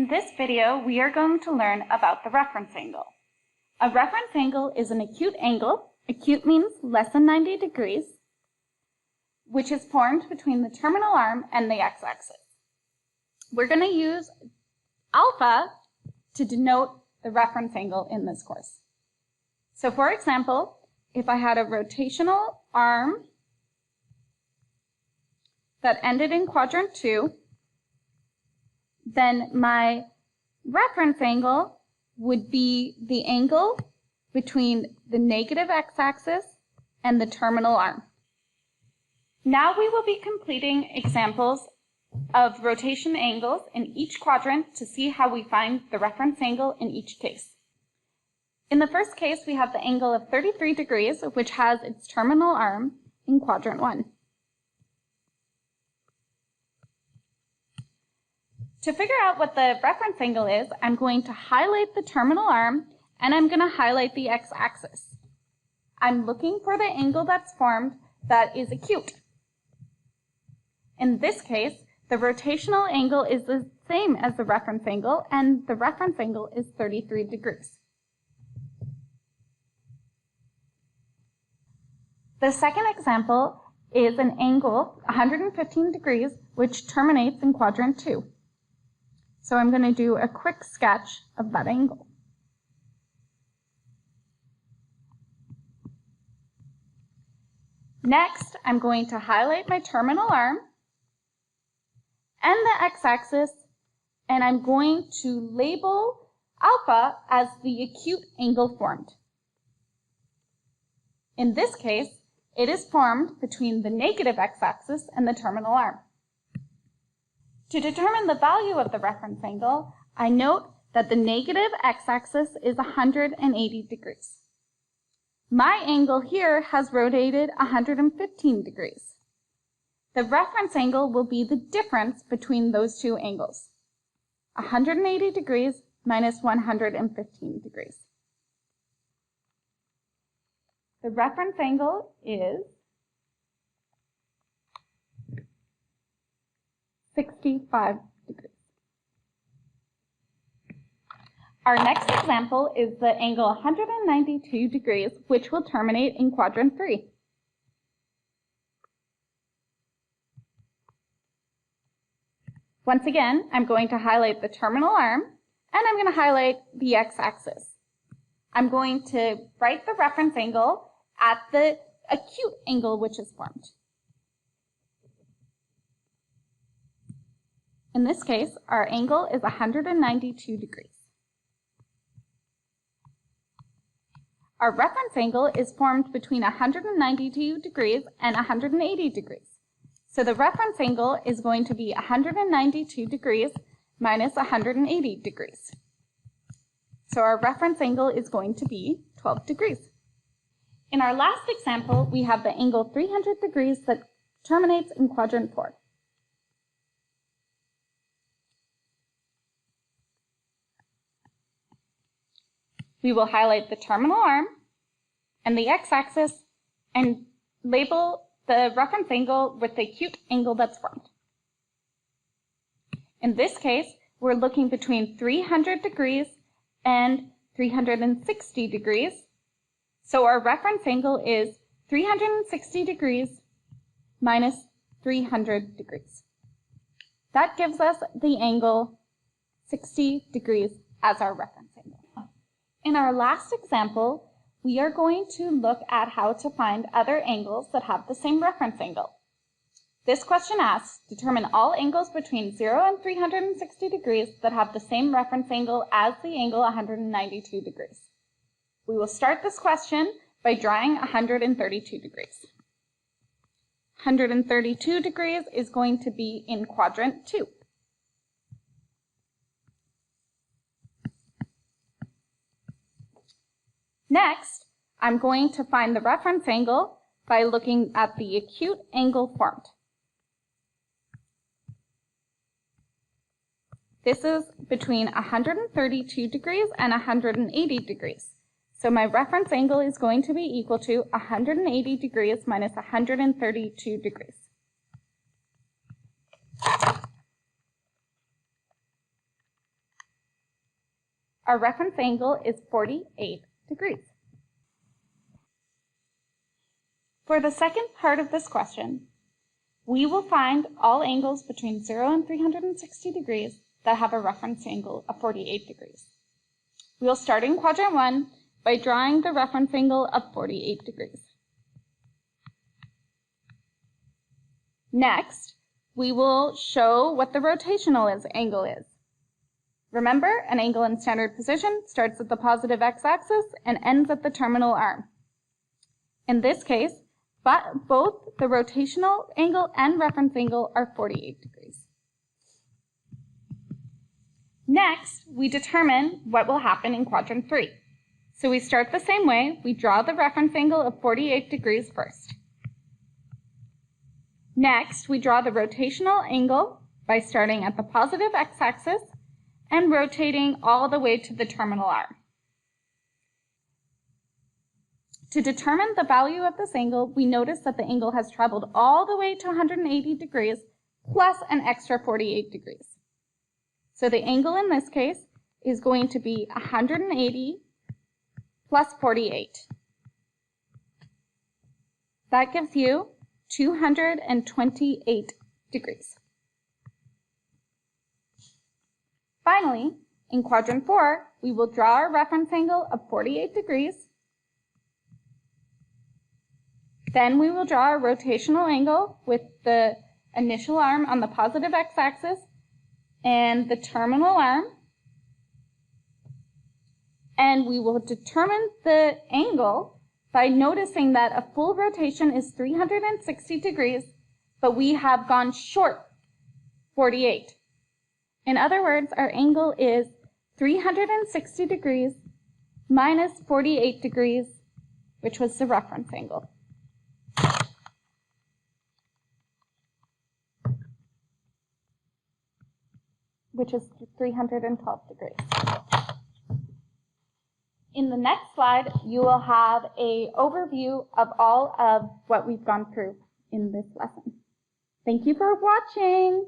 In this video, we are going to learn about the reference angle. A reference angle is an acute angle. Acute means less than 90 degrees, which is formed between the terminal arm and the x-axis. We're going to use alpha to denote the reference angle in this course. So for example, if I had a rotational arm that ended in quadrant 2, then my reference angle would be the angle between the negative x-axis and the terminal arm. Now we will be completing examples of rotation angles in each quadrant to see how we find the reference angle in each case. In the first case, we have the angle of 33 degrees, which has its terminal arm in quadrant 1. To figure out what the reference angle is, I'm going to highlight the terminal arm and I'm going to highlight the x-axis. I'm looking for the angle that's formed that is acute. In this case, the rotational angle is the same as the reference angle, and the reference angle is 33 degrees. The second example is an angle 115 degrees, which terminates in quadrant 2. So I'm going to do a quick sketch of that angle. Next, I'm going to highlight my terminal arm and the x-axis, and I'm going to label alpha as the acute angle formed. In this case, it is formed between the negative x-axis and the terminal arm. To determine the value of the reference angle, I note that the negative x-axis is 180 degrees. My angle here has rotated 115 degrees. The reference angle will be the difference between those two angles, 180 degrees minus 115 degrees. The reference angle is 65 degrees. Our next example is the angle 192 degrees, which will terminate in quadrant 3. Once again, I'm going to highlight the terminal arm, and I'm going to highlight the x-axis. I'm going to write the reference angle at the acute angle which is formed. In this case, our angle is 192 degrees. Our reference angle is formed between 192 degrees and 180 degrees. So the reference angle is going to be 192 degrees minus 180 degrees. So our reference angle is going to be 12 degrees. In our last example, we have the angle 300 degrees that terminates in quadrant 4. We will highlight the terminal arm and the x-axis and label the reference angle with the acute angle that's formed. In this case, we're looking between 300 degrees and 360 degrees. So our reference angle is 360 degrees minus 300 degrees. That gives us the angle 60 degrees as our reference angle. In our last example, we are going to look at how to find other angles that have the same reference angle. This question asks, determine all angles between 0 and 360 degrees that have the same reference angle as the angle 192 degrees. We will start this question by drawing 132 degrees. 132 degrees is going to be in quadrant 2. Next, I'm going to find the reference angle by looking at the acute angle formed. This is between 132 degrees and 180 degrees. So my reference angle is going to be equal to 180 degrees minus 132 degrees. our reference angle is 48 degrees. For the second part of this question, we will find all angles between 0 and 360 degrees that have a reference angle of 48 degrees. We'll start in quadrant 1 by drawing the reference angle of 48 degrees. Next, we will show what the rotational angle is. Remember, an angle in standard position starts at the positive x-axis and ends at the terminal arm. In this case, both the rotational angle and reference angle are 48 degrees. Next, we determine what will happen in quadrant 3. So we start the same way. We draw the reference angle of 48 degrees first. Next, we draw the rotational angle by starting at the positive x-axis and rotating all the way to the terminal arm. To determine the value of this angle, we notice that the angle has traveled all the way to 180 degrees plus an extra 48 degrees. So the angle in this case is going to be 180 plus 48. That gives you 228 degrees. Finally, in quadrant 4, we will draw our reference angle of 48 degrees. Then we will draw a rotational angle with the initial arm on the positive x-axis and the terminal arm. And we will determine the angle by noticing that a full rotation is 360 degrees, but we have gone short 48. In other words, our angle is 360 degrees minus 48 degrees, which was the reference angle. Which is 312 degrees. In the next slide, you will have an overview of all of what we've gone through in this lesson. Thank you for watching.